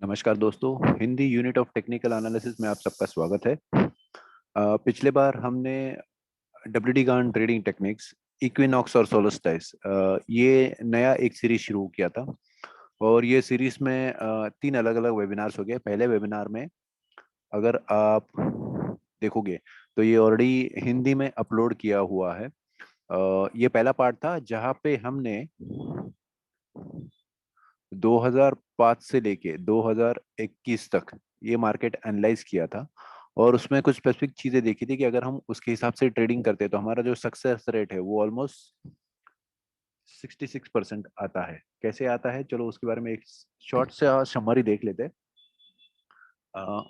नमस्कार दोस्तों, Hindi unit of technical analysis में आप सबका स्वागत है। पिछले बार हमने डब्ल्यूडी गान ट्रेडिंग टेक्निक्स, इक्विनॉक्स और सोलस्टाइस ये नया एक सीरीज शुरू किया था। और ये सीरीज में तीन अलग अलग वेबिनार्स हो गए। पहले वेबिनार में अगर आप देखोगे तो ये ऑलरेडी हिंदी में अपलोड किया हुआ है। ये पहला पार्ट था जहाँ पे हमने 2005 से लेके 2021 तक ये मार्केट एनालाइज किया था। और उसमें कुछ स्पेसिफिक चीजें देखी थी कि अगर हम उसके हिसाब से ट्रेडिंग करते हैं तो हमारा जो सक्सेस रेट है वो ऑलमोस्ट 66% आता है। कैसे आता है, चलो उसके बारे में एक शॉर्ट से समरी देख लेते हैं। अ,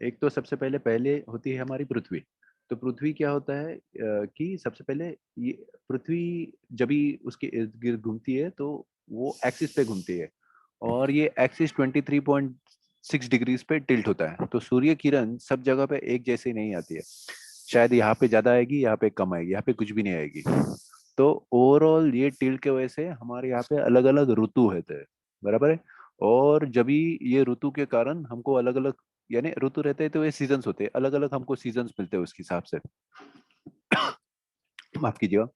एक तो सबसे पहले पहले होती है हमारी पृथ्वी। तो पृथ्वी क्या होता है कि सबसे पहले ये पृथ्वी जब भी उसके इर्द गिर्द घूमती है तो वो एक्सिस पे घूमती है। और ये एक्सिस 23.6 डिग्रीज पे टिल्ट होता है। तो सूर्य किरण सब जगह पे एक जैसे नहीं आती है। शायद यहाँ पे ज्यादा आएगी, यहाँ पे कम आएगी, यहाँ पे कुछ भी नहीं आएगी। तो ओवरऑल ये टिल्ट के वजह से हमारे यहाँ पे अलग अलग ऋतु होते हैं। बराबर है। और जब भी ये ऋतु के कारण हमको अलग अलग, यानी ऋतु रहते हैं तो ये सीजन्स होते हैं, अलग अलग हमको सीजन्स मिलते हैं उसके हिसाब से। माफ कीजिएगा।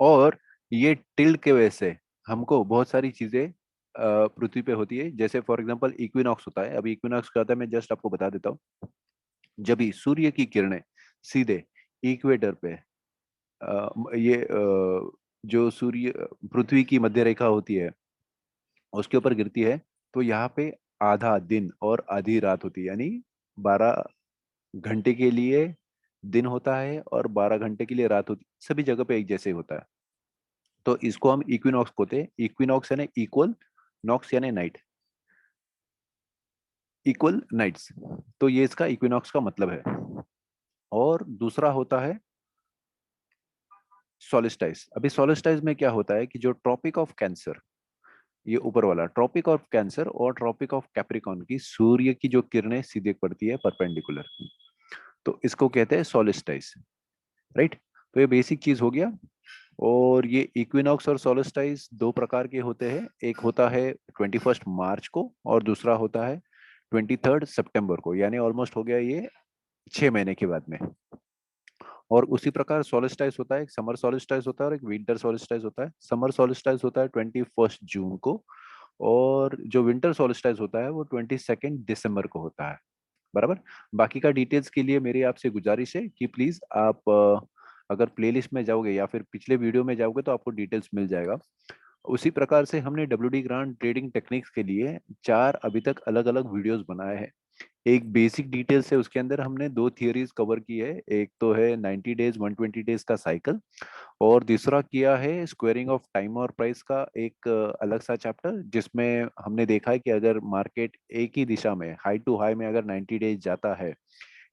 और ये टिल्ट के वजह से हमको बहुत सारी चीजें पृथ्वी पे होती है। जैसे फॉर एग्जांपल इक्विनॉक्स होता है। अभी इक्विनॉक्स क्या होता है मैं जस्ट आपको बता देता हूँ। जब भी सूर्य की किरणें सीधे इक्वेटर पे जो सूर्य पृथ्वी की मध्य रेखा होती है उसके ऊपर गिरती है, तो यहाँ पे आधा दिन और आधी रात होती है। यानी 12 घंटे के लिए दिन होता है और 12 घंटे के लिए रात होती है। सभी जगह पे एक जैसे ही होता है। तो इसको हम इक्विनॉक्स कहते हैं। इक्विनॉक्स यानी इक्वल, नॉक्स यानी नाइट, इक्वल नाइट्स। तो ये इसका इक्विनॉक्स का मतलब है। और दूसरा होता है सोलिस्टाइस। अभी सोलिस्टाइस में क्या होता है कि जो ट्रॉपिक ऑफ कैंसर, ये ऊपर वाला ट्रॉपिक ऑफ कैंसर और ट्रॉपिक ऑफ कैप्रिकॉन की सूर्य की जो किरणें सीधे पड़ती है परपेंडिकुलर, तो इसको कहते हैं सोलिस्टाइस। राइट। तो ये बेसिक चीज हो गया। और ये इक्विनॉक्स और सोलिस्टाइस दो प्रकार के होते हैं। एक होता है 21 मार्च को और दूसरा होता है 23 सितंबर को। यानी ऑलमोस्ट हो गया ये 6 महीने के बाद में। और उसी प्रकार सोलिस्टाइस होता है, एक समर सोलिस्टाइस होता है और एक विंटर सोलिस्टाइस होता है। समर सोलिस्टाइस होता है 21 जून को। और जो विंटर सोलिस्टाइस होता है वो 22 दिसंबर को होता है। बराबर। बाकी का डिटेल्स के लिए मेरी आपसे गुजारिश है कि प्लीज आप अगर प्लेलिस्ट में जाओगे या फिर पिछले वीडियो में जाओगे तो आपको डिटेल्स मिल जाएगा। उसी प्रकार से हमने डब्ल्यूडी ग्रांड ट्रेडिंग टेक्निक्स के लिए चार अभी तक अलग अलग वीडियोस बनाए हैं। एक बेसिक डिटेल्स है, उसके अंदर हमने दो थियरीज कवर की है। एक तो है 90 डेज 120 डेज का साइकिल। और दूसरा किया है स्क्वेयरिंग ऑफ टाइम और प्राइस का एक अलग सा चैप्टर, जिसमें हमने देखा है कि अगर मार्केट एक ही दिशा में हाई टू हाई में अगर 90 डेज जाता है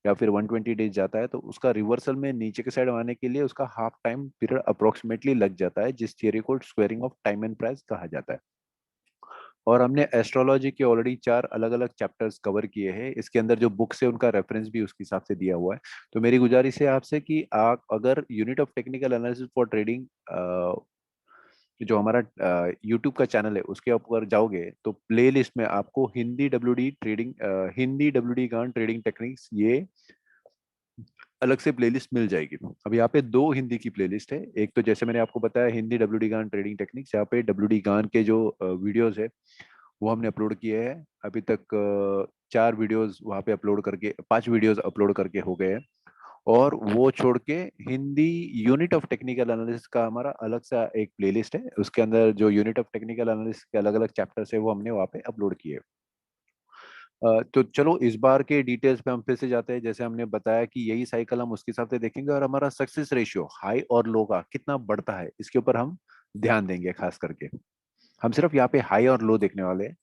या फिर 120 डेज जाता है तो उसका रिवर्सल में नीचे के साइड आने के लिए उसका हाफ टाइम पीरियड अप्रोक्सीमेटली लग जाता है, जिस थियरी को squaring of time and price कहा जाता है। और हमने एस्ट्रोलॉजी के ऑलरेडी चार अलग अलग चैप्टर्स कवर किए हैं। इसके अंदर जो बुक्स है उनका रेफरेंस भी उसके हिसाब से दिया हुआ है। तो मेरी गुजारिश है आपसे कि आप अगर unit of technical analysis for trading जो हमारा यूट्यूब का चैनल है उसके ऊपर जाओगे तो प्लेलिस्ट में आपको हिंदी डब्ल्यू डी गान ट्रेडिंग टेक्निक्स ये अलग से प्लेलिस्ट मिल जाएगी। अब यहाँ पे दो हिंदी की प्लेलिस्ट है। एक तो जैसे मैंने आपको बताया हिंदी डब्ल्यू डी गान ट्रेडिंग टेक्निक्स, यहाँ पे डब्ल्यू डी गान के जो वीडियोस है वो हमने अपलोड किए हैं अभी तक। चार वीडियोस वहाँ पे अपलोड करके, पांच वीडियोस अपलोड करके हो गए हैं। और वो छोड़ के Hindi unit of technical analysis का हमारा अलग सा एक प्लेलिस्ट है। उसके अंदर जो यूनिट ऑफ टेक्निकल एनालिसिस के अलग अलग चैप्टर्स है वो हमने वहाँ पे अपलोड किए। तो चलो इस बार के डिटेल्स पे हम फिर से जाते हैं। जैसे हमने बताया कि यही साइकिल हम उसके हिसाब से देखेंगे और हमारा सक्सेस रेशियो हाई और लो का कितना बढ़ता है इसके ऊपर हम ध्यान देंगे खास करके। हम सिर्फ यहाँ पे हाई और लो देखने वाले हैं।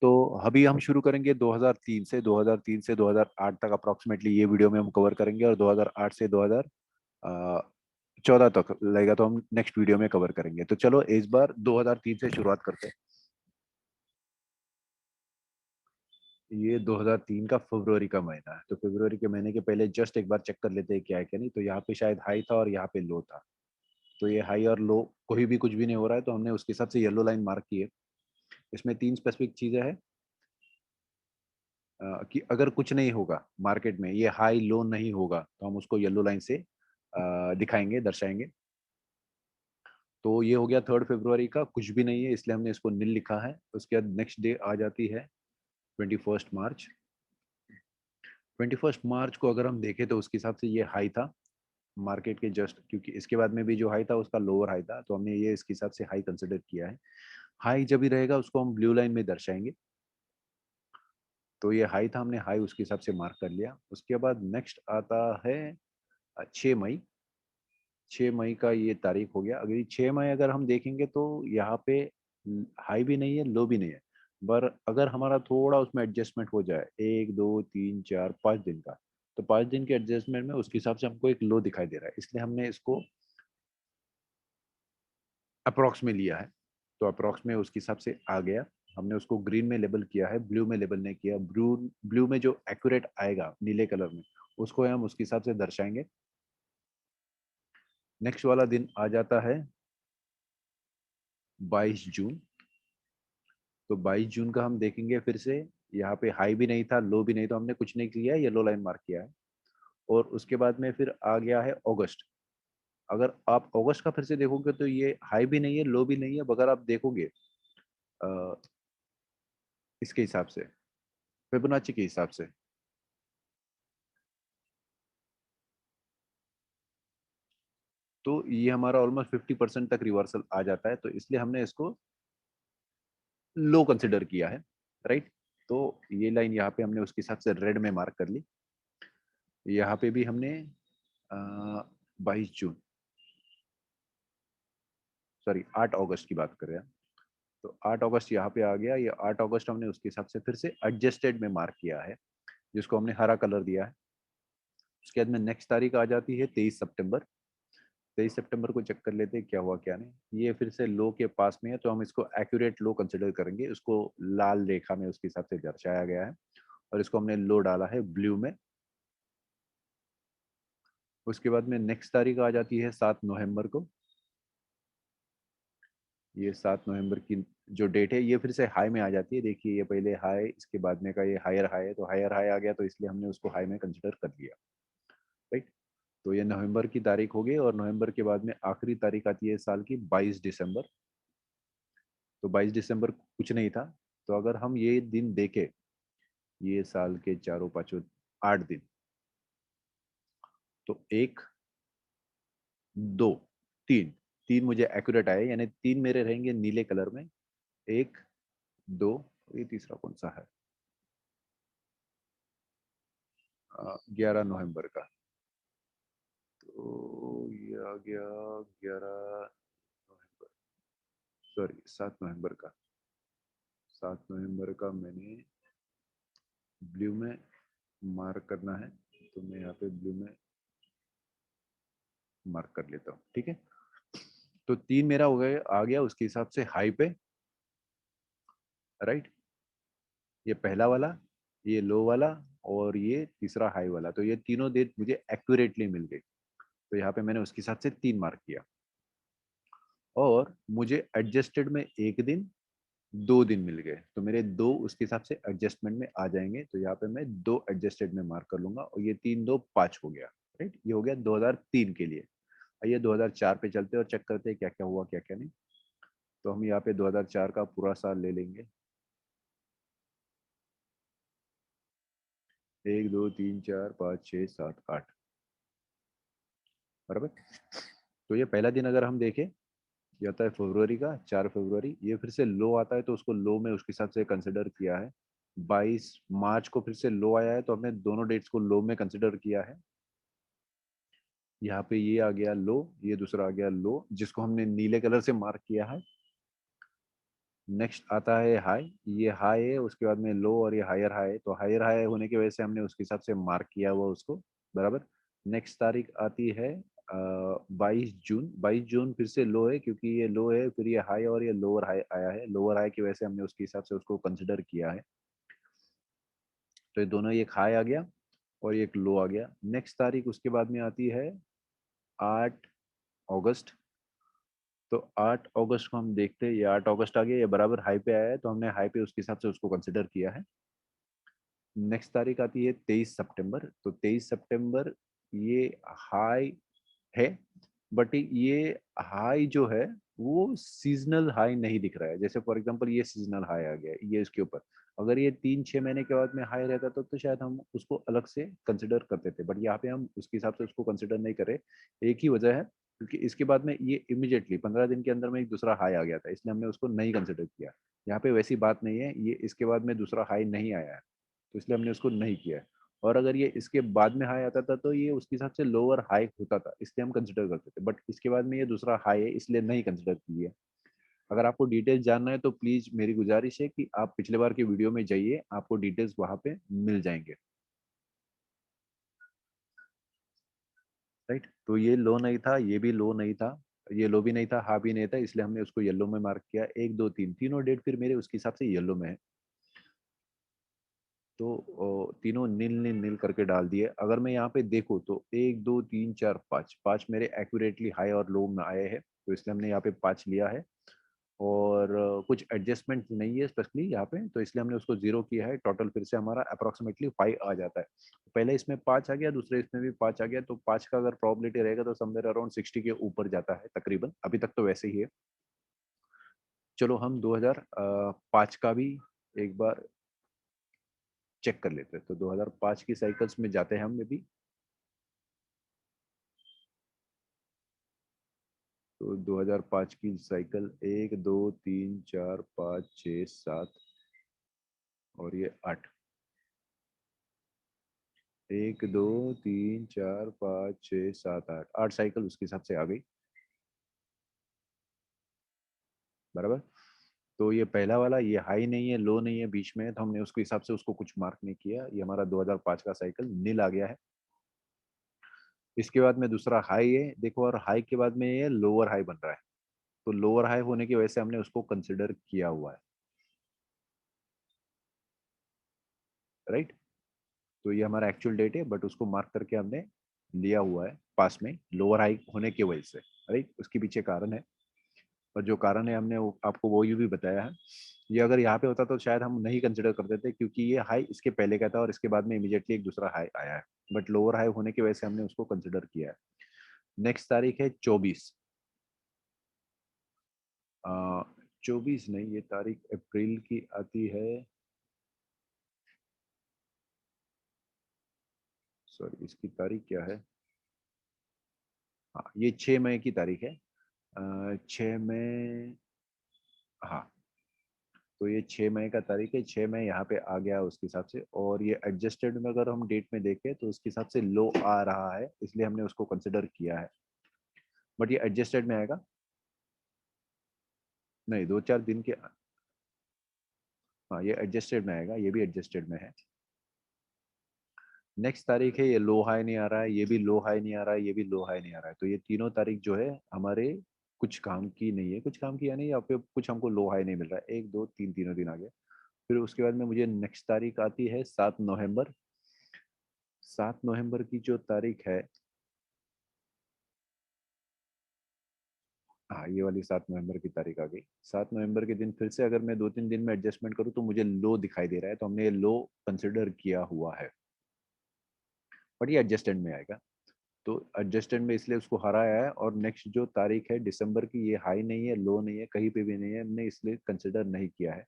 तो अभी हम शुरू करेंगे 2003 से। 2003 से 2008 तक अप्रोक्सीमेटली ये वीडियो में हम कवर करेंगे। और 2008 से 2014 तक लगेगा तो हम नेक्स्ट वीडियो में कवर करेंगे। तो चलो इस बार 2003 से शुरुआत करते हैं। ये 2003 का फरवरी का महीना है। तो फरवरी के महीने के पहले जस्ट एक बार चेक कर लेते हैं क्या है क्या नहीं। तो यहाँ पे शायद हाई था और यहाँ पे लो था। तो ये हाई और लो कोई भी कुछ भी नहीं हो रहा है तो हमने उसके हिसाब से येलो लाइन मार्क की है। इसमें 3 स्पेसिफिक चीजें हैं कि अगर कुछ नहीं होगा मार्केट में, ये हाई लो नहीं होगा, तो हम उसको येलो लाइन से दिखाएंगे, दर्शाएंगे। तो ये हो गया 3 फरवरी का, कुछ भी नहीं है इसलिए हमने इसको नील लिखा है। उसके बाद नेक्स्ट डे आ जाती है 21 मार्च। 21 मार्च को अगर हम देखें तो उसके हिसाब से ये हाई था मार्केट के जस्ट, क्योंकि इसके बाद में भी जो हाई था उसका लोअर हाई था, तो हमने ये इसके हिसाब से हाई कंसिडर किया है। हाई जब भी रहेगा उसको हम ब्लू लाइन में दर्शाएंगे। तो ये हाई था, हमने हाई उसके हिसाब से मार्क कर लिया। उसके बाद नेक्स्ट आता है 6 मई। 6 मई का ये तारीख हो गया। अगर ये 6 मई अगर हम देखेंगे तो यहाँ पे हाई भी नहीं है, लो भी नहीं है, पर अगर हमारा थोड़ा उसमें एडजस्टमेंट हो जाए 1 2 3 4 5 दिन का, तो 5 दिन के एडजस्टमेंट में उसके हिसाब से हमको एक लो दिखाई दे रहा है, इसलिए हमने इसको अप्रोक्स में लिया है। तो अप्रोक्स में उसके हिसाब से आ गया। हमने उसको ग्रीन में लेबल किया है, ब्लू में लेबल नहीं किया। ब्लू ब्लू में जो एक्यूरेट आएगा नीले कलर में, उसको हम उसके हिसाब से दर्शाएंगे। नेक्स्ट वाला दिन आ जाता है 22 जून। तो 22 जून का हम देखेंगे फिर से, यहाँ पे हाई भी नहीं था, लो भी नहीं, तो हमने कुछ नहीं किया है, येलो लाइन मार्क किया है। और उसके बाद में फिर आ गया है अगस्त। अगर आप अगस्त का फिर से देखोगे तो ये हाई भी नहीं है, लो भी नहीं है, अगर आप देखोगे अ, इसके हिसाब से, फिबोनाची के हिसाब से, तो ये हमारा ऑलमोस्ट 50% तक रिवर्सल आ जाता है, तो इसलिए हमने इसको लो कंसिडर किया है। राइट। तो ये लाइन यहाँ पे हमने उसके हिसाब से रेड में मार्क कर ली। यहाँ पे भी हमने 22 जून, सॉरी 8 अगस्त की बात कर रहे हैं। तो 8 अगस्त यहाँ पे आ गया। ये 8 अगस्त हमने उसके हिसाब से फिर से एडजस्टेड में मार्क किया है, जिसको हमने हरा कलर दिया है। उसके बाद में नेक्स्ट तारीख आ जाती है 23 सितंबर। 23 सितंबर को चेक कर लेते हैं क्या हुआ क्या नहीं। ये फिर से लो के पास में है, तो हम इसको एक्यूरेट लो कंसिडर करेंगे। उसको लाल रेखा में उसके हिसाब से दर्शाया गया है, और इसको हमने लो डाला है ब्लू में। उसके बाद में नेक्स्ट तारीख आ जाती है 7 नवंबर को। ये 7 नवंबर की जो डेट है, ये फिर से हाई में आ जाती है। देखिए ये पहले हाई, इसके बाद में का ये हायर हाई है, तो हायर हाई आ गया, तो इसलिए हमने उसको हाई में कंसिडर कर लिया। राइट। तो ये नवंबर की तारीख हो गई, और नवंबर के बाद में आखिरी तारीख आती है साल की 22 दिसंबर। तो 22 दिसंबर कुछ नहीं था। तो अगर हम ये दिन देखें, ये साल के चारों पांचों 8 दिन, तो 1 2 3, 3 मुझे एक्यूरेट आए, यानी 3 मेरे रहेंगे नीले कलर में। 1 2, ये तीसरा कौन सा है, 11 नवंबर का। तो ये आ गया 11 नवंबर, सॉरी 7 नवंबर का। 7 नवंबर का मैंने ब्लू में मार्क करना है, तो मैं यहाँ पे ब्लू में मार्क कर लेता हूँ। ठीक है। तो 3 मेरा हो गया, आ गया उसके हिसाब से हाई पे। राइट। ये पहला वाला, ये लो वाला, और ये तीसरा हाई वाला, तो ये तीनों डेट मुझे एक्यूरेटली मिल गई। तो यहाँ पे मैंने उसके हिसाब से 3 मार्क किया। और मुझे एडजस्टेड में 1 दिन 2 दिन मिल गए, तो मेरे 2 उसके हिसाब से एडजस्टमेंट में आ जाएंगे। तो यहाँ पे मैं 2 एडजस्टेड में मार्क कर लूंगा, और ये 3 2 5 हो गया। राइट। ये हो गया 2003 के लिए। आइए 2004 पे चलते हैं और चेक करते हैं क्या क्या हुआ क्या क्या नहीं। तो हम यहाँ पे 2004 का पूरा साल ले लेंगे। 1 2 3 4 5 6 7 8, बराबर। तो ये पहला दिन अगर हम देखें, ये आता है फरवरी का 4 फरवरी। ये फिर से लो आता है, तो उसको लो में उसके हिसाब से कंसिडर किया है। 22 मार्च को फिर से लो आया है, तो हमने दोनों डेट्स को लो में कंसिडर किया है। यहाँ पे ये आ गया लो, ये दूसरा आ गया लो, जिसको हमने नीले कलर से मार्क किया है। नेक्स्ट आता है हाई। ये हाई है, उसके बाद में लो, और ये हायर हाई है, तो हायर हाई होने की वजह से हमने उसके हिसाब से मार्क किया हुआ उसको, बराबर। नेक्स्ट तारीख आती है 22 जून। 22 जून फिर से लो है, क्योंकि ये लो है, फिर ये हाई, और ये लोअर हाई आया है। लोअर हाई की वजह से हमने उसके हिसाब से उसको कंसिडर किया है। तो ये दोनों, एक हाई आ गया और एक लो आ गया। नेक्स्ट तारीख उसके बाद में आती है 8 अगस्त। तो 8 अगस्त को हम देखते हैं, ये 8 अगस्त आ गया, ये बराबर हाई पे आया है, तो हमने हाई पे उसके हिसाब से उसको कंसिडर किया है। नेक्स्ट तारीख आती है 23 सितंबर, तो 23 सितंबर ये हाई है, बट ये हाई जो है वो सीजनल हाई नहीं दिख रहा है। जैसे फॉर एग्जांपल ये सीजनल हाई आ गया ये इसके ऊपर, अगर ये 3-6 महीने के बाद में हाई रहता तो शायद हम उसको अलग से कंसिडर करते थे, बट यहाँ पे हम उसके हिसाब से उसको कंसिडर नहीं कर रहे। एक ही वजह है, क्योंकि इसके बाद में ये इमिडिएटली 15 दिन के अंदर में एक दूसरा हाई आ गया था, इसलिए हमने उसको नहीं कंसिडर किया। यहाँ पे वैसी बात नहीं है, ये इसके बाद में दूसरा हाई नहीं आया है, तो इसलिए हमने उसको नहीं किया है। और अगर ये इसके बाद में हाई आता था तो ये उसके हिसाब से लोअर हाई होता था, इसलिए हम कंसिडर करते थे, बट इसके बाद में ये दूसरा हाई है इसलिए नहीं कंसिडर किया। अगर आपको डिटेल्स जानना है तो प्लीज मेरी गुजारिश है कि आप पिछले बार की वीडियो में जाइए, आपको डिटेल्स वहां पे मिल जाएंगे। राइट, तो ये लो नहीं था, ये भी लो नहीं था, ये लो भी नहीं था, हा भी नहीं था, इसलिए हमने उसको येलो में मार्क किया। 1 2 3 तीनों डेट फिर मेरे उसके हिसाब से येलो में है, तो तीनों नील नील नील करके डाल दिए। अगर मैं यहाँ पे देखूँ तो 1 2 3 4 5 5 मेरे एक्यूरेटली हाई और लो में आए हैं, तो इसलिए हमने यहाँ पे 5 लिया है। और कुछ एडजस्टमेंट नहीं है स्पेशली यहाँ पे, तो इसलिए हमने उसको 0 किया है। टोटल फिर से हमारा अप्रोक्सीमेटली 5 आ जाता है। पहले इसमें 5 आ गया, दूसरे इसमें भी 5 आ गया, तो 5 का अगर प्रॉबिलिटी रहेगा तो समवेयर अराउंड 60 के ऊपर जाता है तकरीबन, अभी तक तो वैसे ही है। चलो हम 2005 का भी एक बार चेक कर लेते हैं, तो 2005 की साइकिल्स में जाते हैं हम भी। तो 2005 की साइकिल 1 2 3 4 5 6 7 और ये 8, 1 2 3 4 5 6 7 8, 8 साइकिल उसके हिसाब से आ गई, बराबर। तो ये पहला वाला, ये हाई नहीं है लो नहीं है, बीच में है, तो हमने उसके हिसाब से उसको कुछ मार्क नहीं किया। ये हमारा 2005 का साइकिल नील आ गया है। इसके बाद में दूसरा हाई है देखो, और हाई के बाद में ये लोअर हाई बन रहा है, तो लोअर हाई होने की वजह से हमने उसको कंसिडर किया हुआ है। राइट, तो ये हमारा एक्चुअल डेट है, बट उसको मार्क करके हमने लिया हुआ है पास में लोअर हाई होने की वजह से। राइट, उसके पीछे कारण है, और जो कारण है हमने आपको वो ये भी बताया है। ये अगर यहाँ पे होता तो शायद हम नहीं कंसिडर करते थे, क्योंकि ये हाई इसके पहले का था और इसके बाद में इमीडिएटली एक दूसरा हाई आया है, बट लोअर हाई होने की वजह से हमने उसको कंसिडर किया है। नेक्स्ट तारीख है 24। 24 नहीं, ये तारीख अप्रैल की आती है, सॉरी इसकी तारीख क्या है, हाँ ये 6 मई की तारीख है। 6 मई, हाँ, तो ये 6 मई का तारीख है, 6 मई यहाँ पे आ गया उसके हिसाब से। और ये एडजस्टेड में अगर हम डेट में देखें तो उसके हिसाब से लो आ रहा है, इसलिए हमने उसको कंसिडर किया है, बट ये एडजस्टेड में आएगा। नहीं, 2 4 दिन के, हाँ ये एडजस्टेड में आएगा, ये भी एडजस्टेड में है। नेक्स्ट तारीख है, ये लो हाई नहीं आ रहा है, ये भी लो हाई नहीं आ रहा है, ये भी लो हाई नहीं आ रहा है, तो ये तीनों तारीख जो है हमारे कुछ काम की नहीं है, कुछ काम की यानी यहाँ पे कुछ हमको लो हाई नहीं मिल रहा है। 1 2 3 तीनों दिन आ गए। फिर उसके बाद में मुझे नेक्स्ट तारीख आती है 7 नवंबर। 7 नवंबर की जो तारीख है, हाँ ये वाली 7 नवंबर की तारीख आ गई। 7 नवंबर के दिन फिर से अगर मैं 2 3 दिन में एडजस्टमेंट करूँ तो मुझे लो दिखाई दे रहा है, तो हमने ये लो कंसिडर किया हुआ है, बट ये एडजस्टेड में आएगा। तो एडजस्टेड में इसलिए उसको हराया है। और नेक्स्ट जो तारीख है दिसंबर की, ये हाई नहीं है लो नहीं है, कहीं पे भी नहीं है, हमने इसलिए कंसिडर नहीं किया है।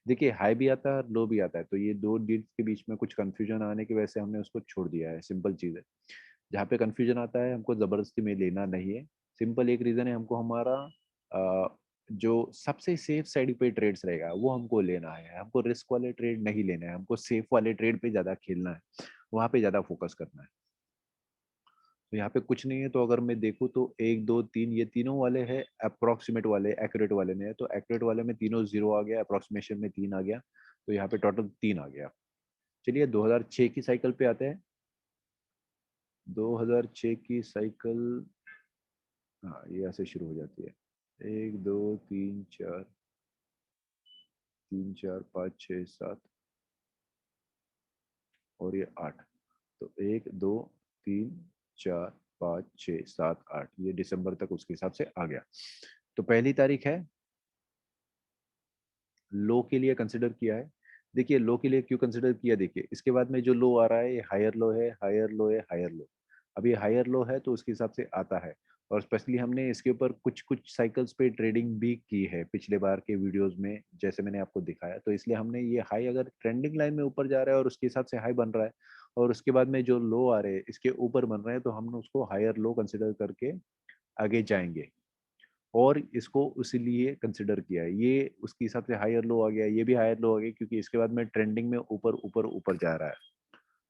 देखिए हाई भी आता है और लो भी आता है, तो ये दो डेट्स के बीच में कुछ कंफ्यूजन आने की वजह से हमने उसको छोड़ दिया है, सिंपल चीज़ है। जहाँ पे कंफ्यूजन आता है हमको ज़बरदस्ती में लेना नहीं है। सिंपल एक रीज़न है, हमको हमारा जो सबसे सेफ साइड पे ट्रेड्स रहेगा वो हमको लेना है, हमको रिस्क वाले ट्रेड नहीं लेना है, हमको सेफ वाले ट्रेड पे ज़्यादा खेलना है, वहाँ पे ज़्यादा फोकस करना है। तो यहाँ पे कुछ नहीं है, तो अगर मैं देखूँ तो 1 2 3 ये तीनों वाले हैं अप्रोक्सीमेट वाले, एक्यूरेट वाले में है, तो एक्यूरेट वाले में तीनों 0 आ गया, अप्रोक्सीमेशन में 3 आ गया, तो यहाँ पे टोटल 3 आ गया। चलिए 2006 की साइकिल पे आते हैं। 2006 की साइकिल, हाँ ये ऐसे शुरू हो जाती है, 1 2 3 4 3 4 5 6 7 और ये 8, तो 1 2 3 4 5 6 7 8, ये दिसंबर तक उसके हिसाब से आ गया। तो पहली तारीख है, लो के लिए कंसिडर किया है। देखिए लो के लिए क्यों कंसिडर किया, देखिए इसके बाद में जो लो आ रहा है ये हायर लो है, हायर लो है, हायर लो। अब ये हायर लो है तो उसके हिसाब से आता है। और स्पेशली हमने इसके ऊपर कुछ कुछ साइकिल्स पे ट्रेडिंग भी की है पिछले बार के वीडियोस में, जैसे मैंने आपको दिखाया। तो इसलिए हमने ये हाई अगर ट्रेंडिंग लाइन में ऊपर जा रहा है और उसके हिसाब से हाई बन रहा है, और उसके बाद में जो लो आ रहे हैं इसके ऊपर बन रहे हैं, तो हमने उसको हायर लो कंसिडर करके आगे जाएंगे। और इसको उसीलिए कंसिडर किया है, ये उसके हिसाब से हायर लो आ गया, ये भी हायर लो आ गया क्योंकि इसके बाद में ट्रेंडिंग में ऊपर ऊपर ऊपर जा रहा है।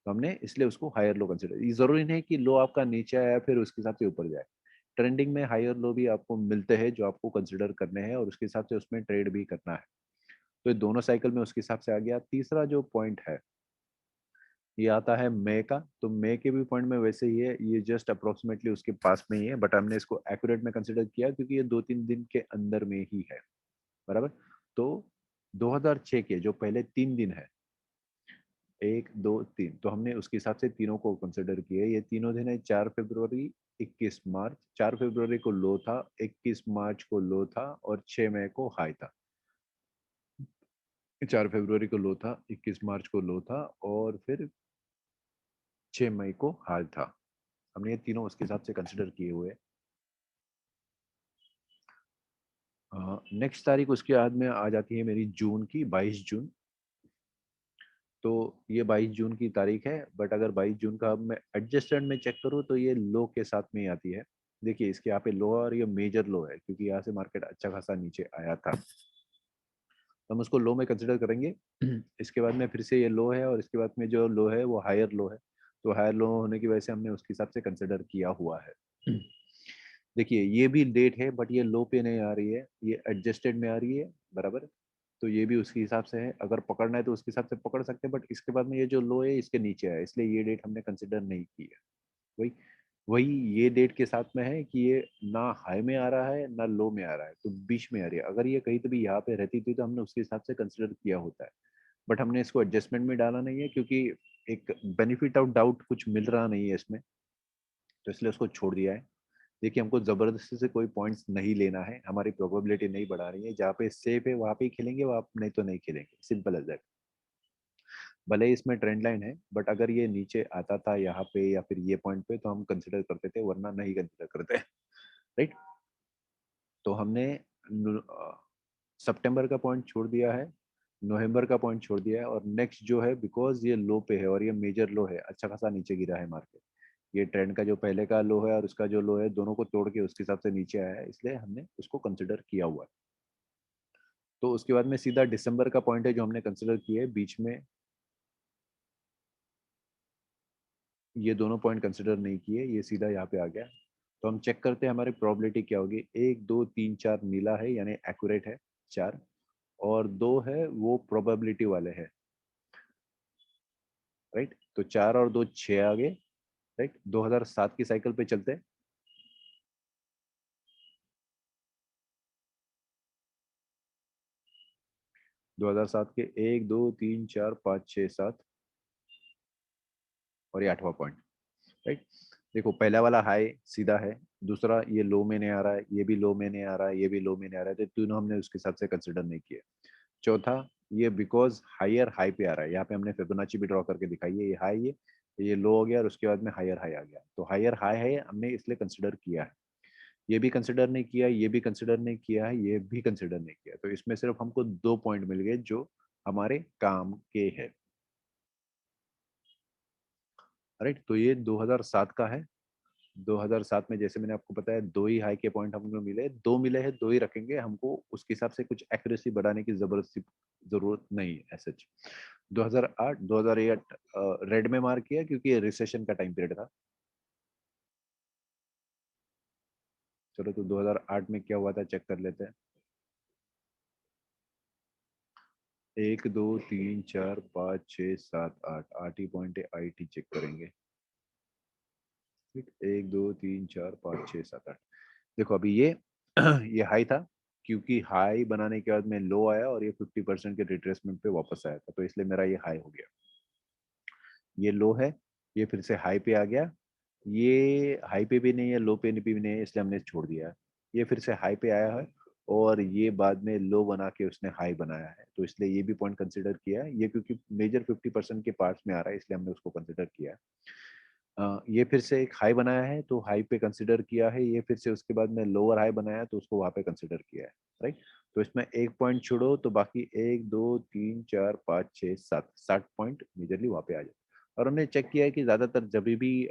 तो हमने इसलिए उसको हायर लो कंसिडर, ये जरूरी नहीं कि लो आपका नीचे आया फिर उसके हिसाब से ऊपर जाए। ट्रेंडिंग में हायर लो भी आपको मिलते हैं जो आपको कंसिडर करने हैं और उसके हिसाब से उसमें ट्रेड भी करना है। तो ये दोनों साइकिल में उसके हिसाब से आ गया। तीसरा जो पॉइंट है ये आता है मई का। तो मई के भी पॉइंट में वैसे ही है, ये जस्ट अप्रोक्सीमेटली उसके पास में ही है, बट हमने इसको एक्यूरेट में कंसिडर किया क्योंकि ये 2-3 दिन के अंदर में ही है, बराबर। तो 2006 के जो पहले 3 दिन है, 1, 2, 3, तो हमने उसके हिसाब से तीनों को कंसिडर किया। ये तीनों दिन है 4 फरवरी, 21 मार्च। 4 फरवरी को लो था, 21 मार्च को लो था और 6 मई को हाई था। 4 फरवरी को लो था, 21 मार्च को लो था और फिर 6 मई को हाई था। हमने ये तीनों उसके हिसाब से कंसिडर किए हुए। नेक्स्ट तारीख उसके बाद में आ जाती है मेरी जून की, 22 जून। तो ये 22 जून की तारीख है, बट अगर 22 जून का अब मैं एडजस्टेड में चेक करूँ तो ये लो के साथ में ही आती है। देखिए इसके यहाँ पे लो और ये मेजर लो है क्योंकि यहाँ से मार्केट अच्छा खासा नीचे आया था, तो हम उसको लो में कंसिडर करेंगे। इसके बाद में फिर से ये लो है और इसके बाद में जो लो है वो हायर लो है। तो हायर लो होने की वजह से हमने उसके हिसाब से कंसिडर किया हुआ है। देखिए ये भी डेट है बट ये लो पे नहीं आ रही है, ये एडजस्टेड में आ रही है, बराबर। तो ये भी उसके हिसाब से है, अगर पकड़ना है तो उसके हिसाब से पकड़ सकते हैं, बट इसके बाद में ये जो लो है इसके नीचे है, इसलिए ये डेट हमने कंसिडर नहीं की है। वही वही ये डेट के साथ में है कि ये ना हाई में आ रहा है ना लो में आ रहा है, तो बीच में आ रही है। अगर ये कहीं तो भी यहाँ पे रहती थी तो हमने उसके हिसाब से कंसिडर किया होता है, बट हमने इसको एडजस्टमेंट में डाला नहीं है क्योंकि एक बेनिफिट ऑफ डाउट कुछ मिल रहा नहीं है इसमें, तो इसलिए उसको छोड़ दिया है। देखिए हमको जबरदस्ती से कोई पॉइंट्स नहीं लेना है, हमारी प्रोबेबिलिटी नहीं बढ़ा रही है, जहाँ पे सेफ है वहां पे ही खेलेंगे, वहां नहीं तो नहीं खेलेंगे, सिंपल एज दैट। भले ही इसमें ट्रेंड लाइन है, बट अगर ये नीचे आता था यहाँ पे या फिर ये पॉइंट पे तो हम कंसिडर करते थे, वरना नहीं कंसिडर करते। राइट। तो हमने सितंबर का पॉइंट छोड़ दिया है, नवंबर का पॉइंट छोड़ दिया है, और नेक्स्ट जो है बिकॉज ये लो पे है और ये मेजर लो है, अच्छा खासा नीचे गिरा है मार्केट। ये ट्रेंड का जो पहले का लो है और उसका जो लो है दोनों को तोड़ के उसके हिसाब से नीचे आया है, इसलिए हमने उसको कंसिडर किया हुआ है। तो उसके बाद में सीधा दिसंबर का पॉइंट है जो हमने कंसिडर किया है बीच में, ये दोनों पॉइंट कंसिडर नहीं किए, ये सीधा यहाँ पे आ गया। तो हम चेक करते हैं हमारी प्रोबेबिलिटी क्या होगी। 1, 2, 3, 4 नीला है यानी एक्यूरेट है, 4, और 2 है वो प्रोबेबिलिटी वाले है। राइट, तो 4 और 2 6 आ गए। राइट, 2007 की साइकिल पे चलते हैं। 2007 के 1, 2, 3, 4, 5, 6, 7 और ये 8वां पॉइंट। राइट, देखो पहला वाला हाई सीधा है, दूसरा ये लो में नहीं आ रहा है, ये भी लो में नहीं आ रहा है, ये भी लो में नहीं आ रहा है, तो तीनों हमने उसके हिसाब से कंसिडर नहीं किए। चौथा, ये बिकॉज हायर हाई पे आ रहा है, यहाँ पे हमने फिबोनाची भी ड्रॉ करके दिखाई है, ये हाई है, ये लो हो गया और उसके बाद में हायर हाई आ गया, तो हायर हाई है हमने इसलिए कंसिडर किया है। ये भी कंसिडर नहीं किया, ये भी कंसिडर नहीं किया है, ये भी कंसिडर नहीं किया, तो इसमें सिर्फ हमको 2 पॉइंट मिल गए जो हमारे काम के हैं। राइट, तो ये 2007 का है। 2007 में जैसे मैंने आपको बताया 2 ही हाई के पॉइंट हमको मिले, 2 मिले हैं, 2 ही रखेंगे, हमको उसके हिसाब से कुछ एक्यूरेसी बढ़ाने की जरूरत नहीं है सच। 2008 2008 रेड में मार्क किया क्योंकि ये रिसेशन का टाइम पीरियड था। चलो तो 2008 में क्या हुआ था चेक कर लेते हैं। 1, 2, 3, 4, 5, 6, 7, 8 8 ही पॉइंट है, 8 ही चेक करेंगे। ठीक, 1, 2, 3, 4, 5, 6, 7, 8। देखो अभी ये ये हाई था क्योंकि हाई बनाने के बाद में लो आया और ये 50% के रिट्रेसमेंट पे वापस आया था, तो इसलिए मेरा ये हाई हो गया। ये लो है, ये फिर से हाई पे आ गया, ये हाई पे भी नहीं है लो पे भी नहीं है, इसलिए हमने छोड़ दिया है। ये फिर से हाई पे आया है और ये बाद में लो बना के उसने हाई बनाया है, तो इसलिए ये भी पॉइंट कंसिडर किया है। ये क्योंकि मेजर 50% के पार्ट्स में आ रहा है इसलिए हमने उसको कंसिडर किया है। ये फिर से एक हाई बनाया है तो हाई पे कंसिडर किया है, ये फिर से उसके बाद में लोअर हाई बनाया तो उसको वहां पे कंसिडर किया है, राइट। तो इसमें एक पॉइंट छोड़ो तो बाकी 1 2 3 4 5 6 7 पॉइंट मेजरली वहां पे आ जाए। और हमने चेक किया है कि ज्यादातर जब भी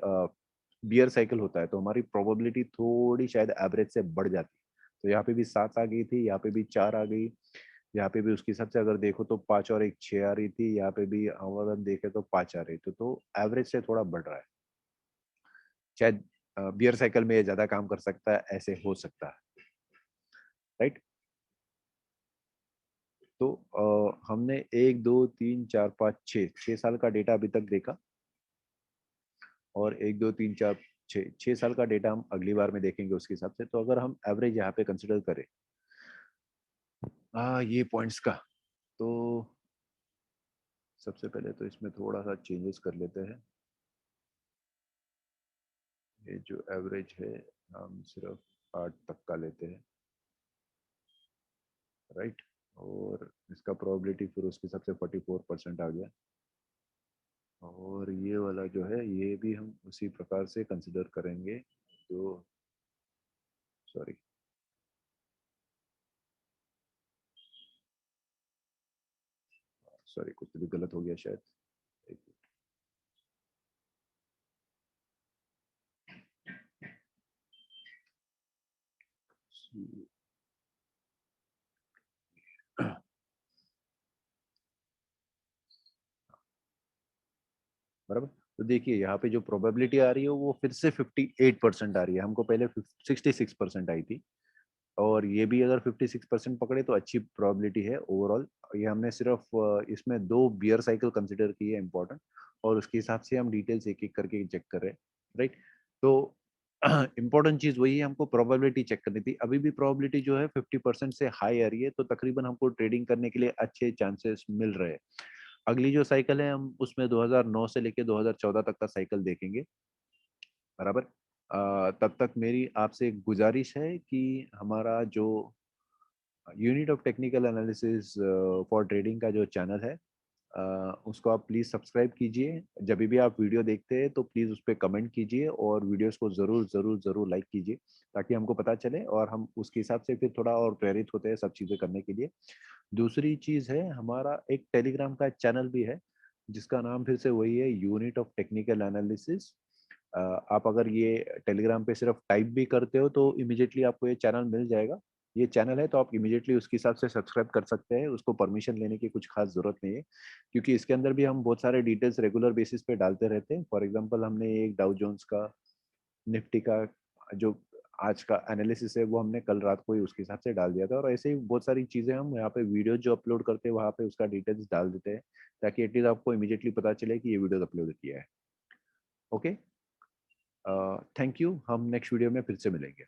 बियर साइकिल होता है तो हमारी प्रोबेबिलिटी थोड़ी शायद एवरेज से बढ़ जाती है। तो यहाँ पे भी 7 आ गई थी, यहाँ पे भी 4 आ गई, यहाँ पे भी उसके हिसाब से अगर देखो तो 5 और एक 6 आ रही थी, यहाँ पे भी अगर देखे तो 5 आ रही थी, तो एवरेज से थोड़ा बढ़ रहा है। शायद बियर साइकिल में ये ज्यादा काम कर सकता है, ऐसे हो सकता है, राइट। तो हमने 1 2 3 4 5 6 साल का डेटा अभी तक देखा, और 1 2 3 4 6 साल का डेटा हम अगली बार में देखेंगे उसके हिसाब से। तो अगर हम एवरेज यहाँ पे कंसिडर करें ये पॉइंट्स का, तो सबसे पहले तो इसमें थोड़ा सा चेंजेस कर लेते हैं। ये जो एवरेज है हम सिर्फ 8 तक का लेते हैं, राइट। और इसका प्रोबेबिलिटी फिर उसके हिसाब से 44% आ गया। और ये वाला जो है ये भी हम उसी प्रकार से कंसिडर करेंगे। तो सॉरी, सॉरी कुछ भी गलत हो गया शायद। एक मिनट। बराबर। तो देखिए यहाँ पे जो प्रोबेबिलिटी आ रही है वो फिर से 58% आ रही है, हमको पहले 66% आई थी। और ये भी अगर 56% पकड़े तो अच्छी प्रोबेबिलिटी है ओवरऑल। ये हमने सिर्फ इसमें 2 बियर साइकिल कंसिडर की है इंपॉर्टेंट, और उसके हिसाब से हम डिटेल्स एक एक करके चेक कर रहे हैं, राइट। तो इंपॉर्टेंट चीज वही है, हमको प्रोबेबिलिटी चेक करनी थी। अभी भी प्रोबेबिलिटी जो है 50% से हाई आ रही है, तो तकरीबन हमको ट्रेडिंग करने के लिए अच्छे चांसेस मिल रहे हैं। अगली जो साइकिल है हम उसमें 2009 से लेके 2014 तक का साइकिल देखेंगे, बराबर। तब तक मेरी आपसे एक गुजारिश है कि हमारा जो unit of technical analysis for trading का जो चैनल है, उसको आप प्लीज़ सब्सक्राइब कीजिए। जब भी आप वीडियो देखते हैं तो प्लीज़ उस पर कमेंट कीजिए और वीडियोस को ज़रूर ज़रूर ज़रूर लाइक कीजिए, ताकि हमको पता चले और हम उसके हिसाब से फिर थोड़ा और प्रेरित होते हैं सब चीज़ें करने के लिए। दूसरी चीज़ है, हमारा एक टेलीग्राम का चैनल भी है, जिसका नाम फिर से वही है, यूनिट ऑफ टेक्निकल एनालिसिस। आप अगर ये टेलीग्राम पे सिर्फ टाइप भी करते हो तो इमीडिएटली आपको ये चैनल मिल जाएगा। ये चैनल है तो आप इमीडिएटली उसके हिसाब से सब्सक्राइब कर सकते हैं, उसको परमिशन लेने की कुछ खास जरूरत नहीं है, क्योंकि इसके अंदर भी हम बहुत सारे डिटेल्स रेगुलर बेसिस पे डालते रहते हैं। फॉर एग्जांपल हमने एक डाउ जोन्स का, निफ्टी का जो आज का एनालिसिस है वो हमने कल रात को ही उसके हिसाब से डाल दिया था, और ऐसे ही बहुत सारी चीजें हम यहाँ पे वीडियो जो अपलोड करते हैं वहाँ पे उसका डिटेल्स डाल देते हैं, ताकि एटलीस्ट आपको इमीडिएटली पता चले कि ये वीडियो अपलोड किया है। ओके, थैंक यू, हम नेक्स्ट वीडियो में फिर से मिलेंगे।